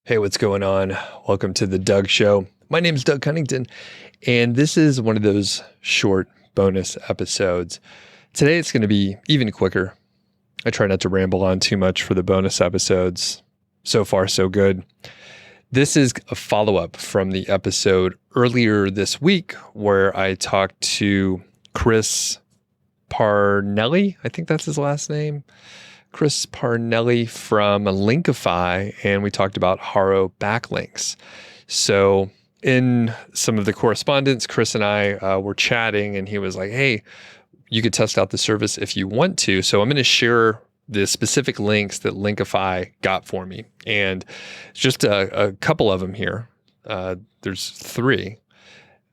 Hey, what's going on? Welcome to the Doug.Show. My name is Doug Cunnington, and this is one of those short bonus episodes. Today, it's going to be even quicker. I try not to ramble on too much for the bonus episodes. So far, so good. This is a follow-up from the episode earlier this week where I talked to Chris Parnelli. I think that's his last name. Chris Parnelli from Linkifi, and we talked about HARO backlinks. So in some of the correspondence, Chris and I were chatting, and he was like, hey, you could test out the service if you want to. So I'm going to share the specific links that Linkifi got for me. And just a couple of them here. There's three.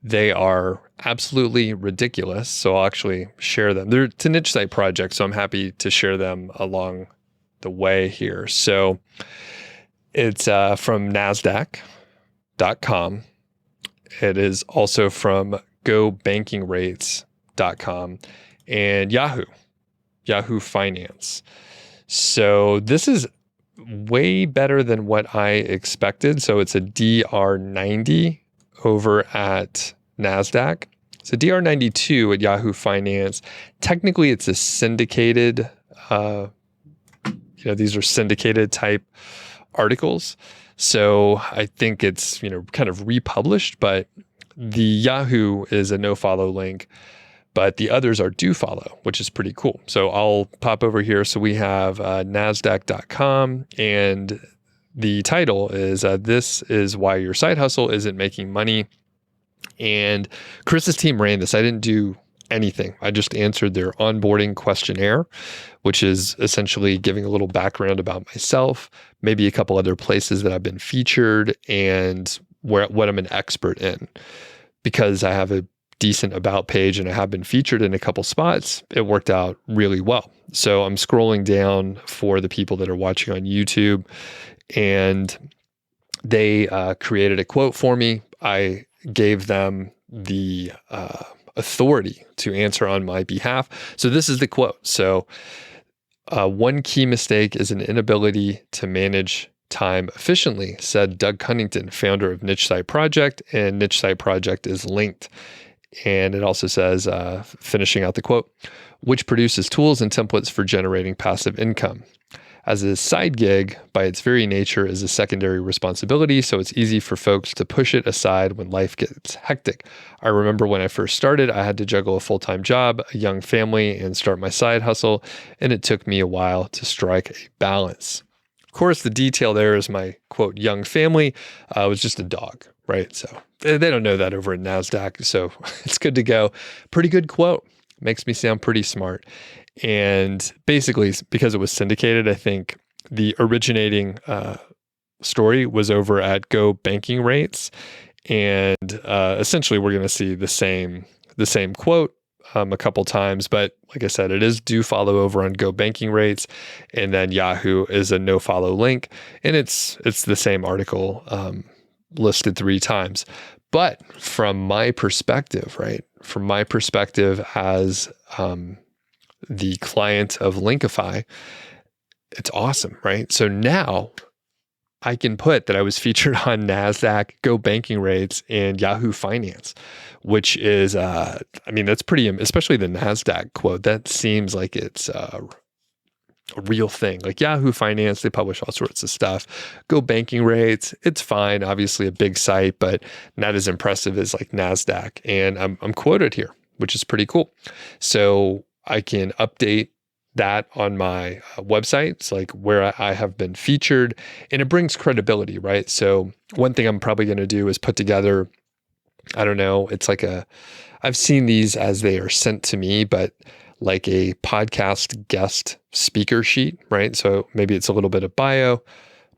They are absolutely ridiculous, so I'll actually share them. It's a niche site project, so I'm happy to share them along the way here. So it's from NASDAQ.com. It is also from GoBankingRates.com and Yahoo Finance. So this is way better than what I expected. So it's a DR90 over at NASDAQ. So DR92 at Yahoo Finance. Technically, it's a syndicated, these are syndicated type articles. So I think it's, kind of republished, but the Yahoo is a no follow link, but the others are do follow, which is pretty cool. So I'll pop over here. So we have NASDAQ.com, and the title is, This is Why Your Side Hustle Isn't Making Money. And Chris's team ran this. I didn't do anything. I just answered their onboarding questionnaire, which is essentially giving a little background about myself, maybe a couple other places that I've been featured, and what I'm an expert in. Because I have a decent about page and I have been featured in a couple spots, it worked out really well. So I'm scrolling down for the people that are watching on YouTube, and they created a quote for me. I gave them the authority to answer on my behalf. So this is the quote. So one key mistake is an inability to manage time efficiently, said Doug Cunnington, founder of Niche Site Project, and Niche Site Project is linked. And it also says, finishing out the quote, which produces tools and templates for generating passive income. As a side gig, by its very nature, is a secondary responsibility, so it's easy for folks to push it aside when life gets hectic. I remember when I first started, I had to juggle a full-time job, a young family, and start my side hustle, and it took me a while to strike a balance. Of course, the detail there is my, quote, young family was just a dog, right? So they don't know that over at NASDAQ, so it's good to go. Pretty good quote. Makes me sound pretty smart. And basically, because it was syndicated, I think the originating story was over at Go Banking Rates. And essentially, we're going to see the same quote a couple times. But like I said, it is do follow over on Go Banking Rates. And then Yahoo is a no follow link. And it's the same article listed 3 times. But from my perspective, right? From my perspective as the client of Linkifi, it's awesome, right? So now I can put that I was featured on NASDAQ, Go Banking Rates, and Yahoo Finance, which is, that's pretty, especially the NASDAQ quote, that seems like it's a real thing. Like Yahoo Finance, they publish all sorts of stuff. Go Banking Rates, it's fine. Obviously a big site, but not as impressive as like NASDAQ. And I'm quoted here, which is pretty cool. So I can update that on my websites, like where I have been featured, and it brings credibility, right? So one thing I'm probably going to do is put together, I don't know, it's like I've seen these as they are sent to me, but like a podcast guest speaker sheet, right? So maybe it's a little bit of bio,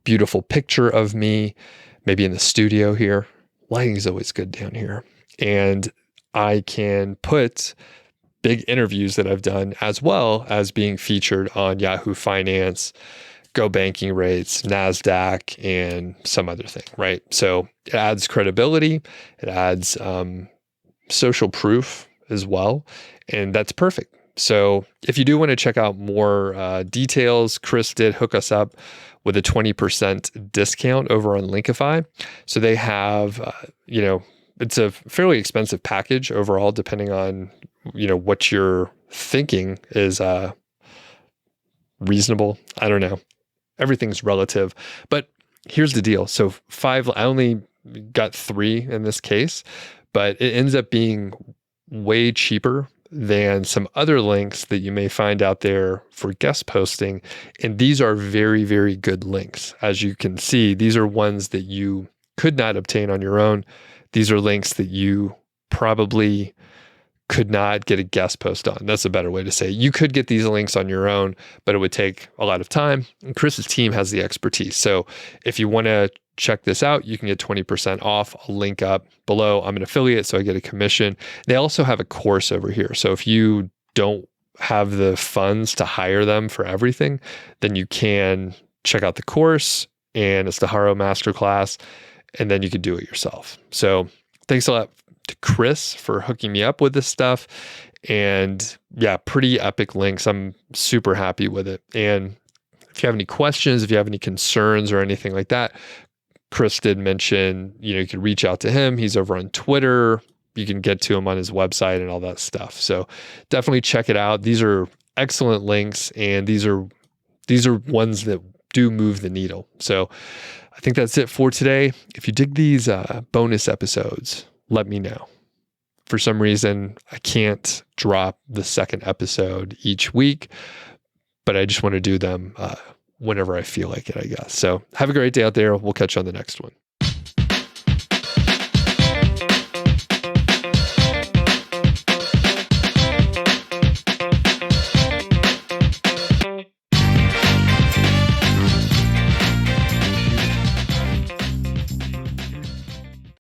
beautiful picture of me, maybe in the studio here. Lighting is always good down here. And I can put big interviews that I've done as well as being featured on Yahoo Finance, Go Banking Rates, NASDAQ, and some other thing, right? So it adds credibility. It adds social proof as well. And that's perfect. So if you do want to check out more details, Chris did hook us up with a 20% discount over on Linkifi. So they have, it's a fairly expensive package overall, depending on, what you're thinking is reasonable. I don't know. Everything's relative. But here's the deal. So I only got 3 in this case, but it ends up being way cheaper than some other links that you may find out there for guest posting. And these are very, very good links. As you can see, these are ones that you could not obtain on your own. These are links that you probably could not get a guest post on. That's a better way to say it. You could get these links on your own, but it would take a lot of time. And Chris's team has the expertise. So if you want to check this out, you can get 20% off. I'll link up below. I'm an affiliate, so I get a commission. They also have a course over here. So if you don't have the funds to hire them for everything, then you can check out the course, and it's the HARO Masterclass, and then you could do it yourself. So thanks a lot to Chris for hooking me up with this stuff. And yeah, pretty epic links. I'm super happy with it. And if you have any questions, if you have any concerns or anything like that, Chris did mention, you could reach out to him. He's over on Twitter. You can get to him on his website and all that stuff. So definitely check it out. These are excellent links, and these are ones that do move the needle. So I think that's it for today. If you dig these bonus episodes, let me know. For some reason, I can't drop the second episode each week, but I just want to do them whenever I feel like it, I guess. So have a great day out there. We'll catch you on the next one.